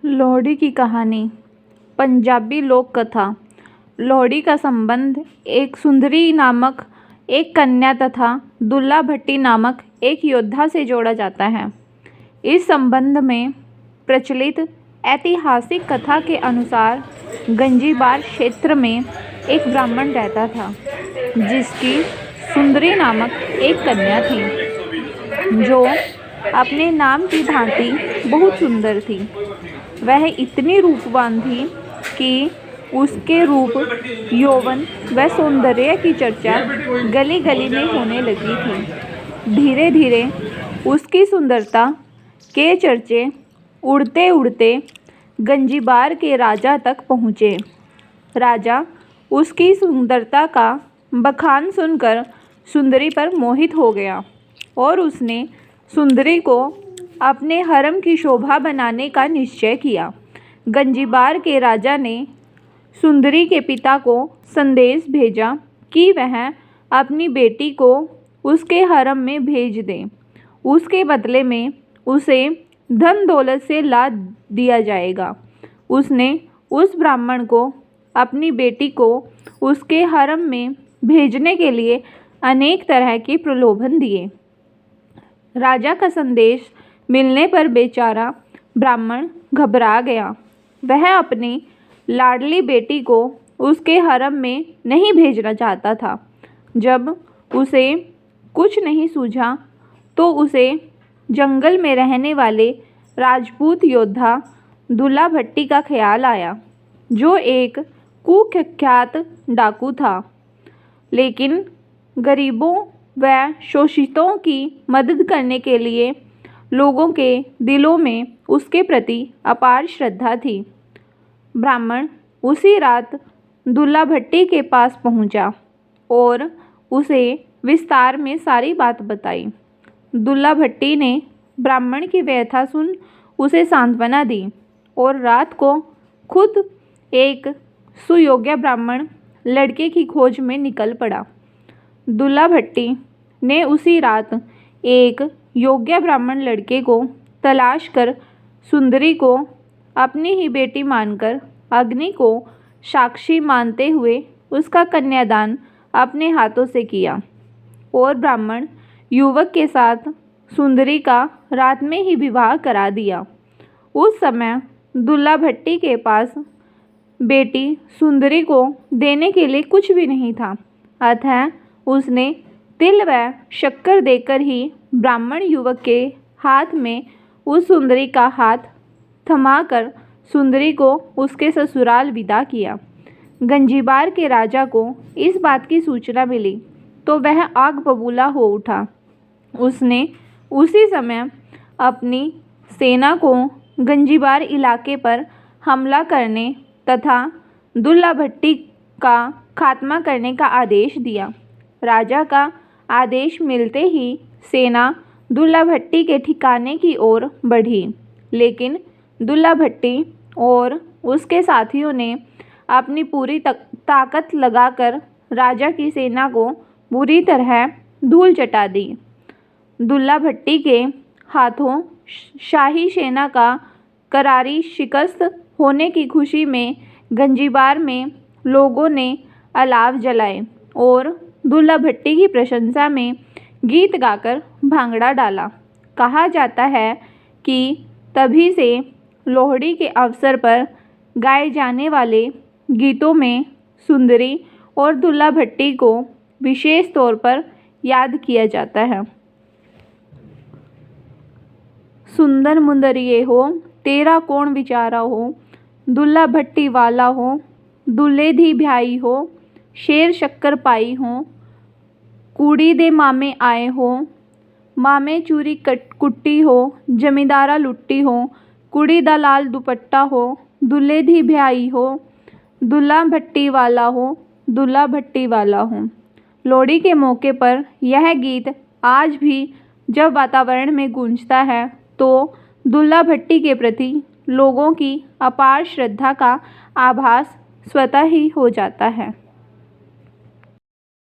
लोहड़ी की कहानी। पंजाबी लोक कथा। लोहड़ी का संबंध एक सुंदरी नामक एक कन्या तथा दुल्ला भट्टी नामक एक योद्धा से जोड़ा जाता है। इस संबंध में प्रचलित ऐतिहासिक कथा के अनुसार गंजीबार क्षेत्र में एक ब्राह्मण रहता था, जिसकी सुंदरी नामक एक कन्या थी, जो अपने नाम की भांति बहुत सुंदर थी। वह इतनी रूपवान थी कि उसके रूप, यौवन व सौंदर्य की चर्चा गली गली में होने लगी थी। धीरे धीरे उसकी सुंदरता के चर्चे उड़ते उड़ते गंजीबार के राजा तक पहुँचे। राजा उसकी सुंदरता का बखान सुनकर सुंदरी पर मोहित हो गया और उसने सुंदरी को अपने हरम की शोभा बनाने का निश्चय किया। गंजीबार के राजा ने सुंदरी के पिता को संदेश भेजा कि वह अपनी बेटी को उसके हरम में भेज दे। उसके बदले में उसे धन दौलत से लाद दिया जाएगा। उसने उस ब्राह्मण को अपनी बेटी को उसके हरम में भेजने के लिए अनेक तरह के प्रलोभन दिए। राजा का संदेश मिलने पर बेचारा ब्राह्मण घबरा गया। वह अपनी लाडली बेटी को उसके हरम में नहीं भेजना चाहता था। जब उसे कुछ नहीं सूझा तो उसे जंगल में रहने वाले राजपूत योद्धा दुल्ला भट्टी का ख्याल आया, जो एक कुख्यात डाकू था, लेकिन गरीबों व शोषितों की मदद करने के लिए लोगों के दिलों में उसके प्रति अपार श्रद्धा थी। ब्राह्मण उसी रात दुल्ला भट्टी के पास पहुंचा और उसे विस्तार में सारी बात बताई। दुल्ला भट्टी ने ब्राह्मण की व्यथा सुन उसे सांत्वना दी और रात को खुद एक सुयोग्य ब्राह्मण लड़के की खोज में निकल पड़ा। दुल्ला भट्टी ने उसी रात एक योग्य ब्राह्मण लड़के को तलाश कर सुंदरी को अपनी ही बेटी मानकर अग्नि को साक्षी मानते हुए उसका कन्यादान अपने हाथों से किया और ब्राह्मण युवक के साथ सुंदरी का रात में ही विवाह करा दिया। उस समय दुल्ला भट्टी के पास बेटी सुंदरी को देने के लिए कुछ भी नहीं था, अतः उसने तिल व शक्कर देकर ही ब्राह्मण युवक के हाथ में उस सुंदरी का हाथ थमाकर सुंदरी को उसके ससुराल विदा किया। गंजीबार के राजा को इस बात की सूचना मिली तो वह आग बबूला हो उठा। उसने उसी समय अपनी सेना को गंजीबार इलाके पर हमला करने तथा दुल्ला भट्टी का खात्मा करने का आदेश दिया। राजा का आदेश मिलते ही सेना दुल्ला भट्टी के ठिकाने की ओर बढ़ी, लेकिन दुल्ला भट्टी और उसके साथियों ने अपनी पूरी ताकत लगाकर राजा की सेना को बुरी तरह धूल चटा दी। दुल्ला भट्टी के हाथों शाही सेना का करारी शिकस्त होने की खुशी में गंजीबार में लोगों ने अलाव जलाए और दुल्ला भट्टी की प्रशंसा में गीत गाकर भांगड़ा डाला। कहा जाता है कि तभी से लोहड़ी के अवसर पर गाए जाने वाले गीतों में सुंदरी और दुल्ला भट्टी को विशेष तौर पर याद किया जाता है। सुंदर मुंदरिये हो, तेरा कौन विचारा हो, दुल्ला भट्टी वाला हो, दुल्हे दी ब्याई हो, शेर शक्कर पाई हो, कुड़ी दे मामे आए हो, मामे चूरी कुट्टी हो, जमींदारा लुट्टी हो, कुड़ी दा लाल दुपट्टा हो, दुल्हे दी ब्याई हो, दुल्ला भट्टी वाला हो, दुल्ला भट्टी वाला हो। लोहड़ी के मौके पर यह गीत आज भी जब वातावरण में गूंजता है तो दुल्ला भट्टी के प्रति लोगों की अपार श्रद्धा का आभास स्वतः ही हो जाता है।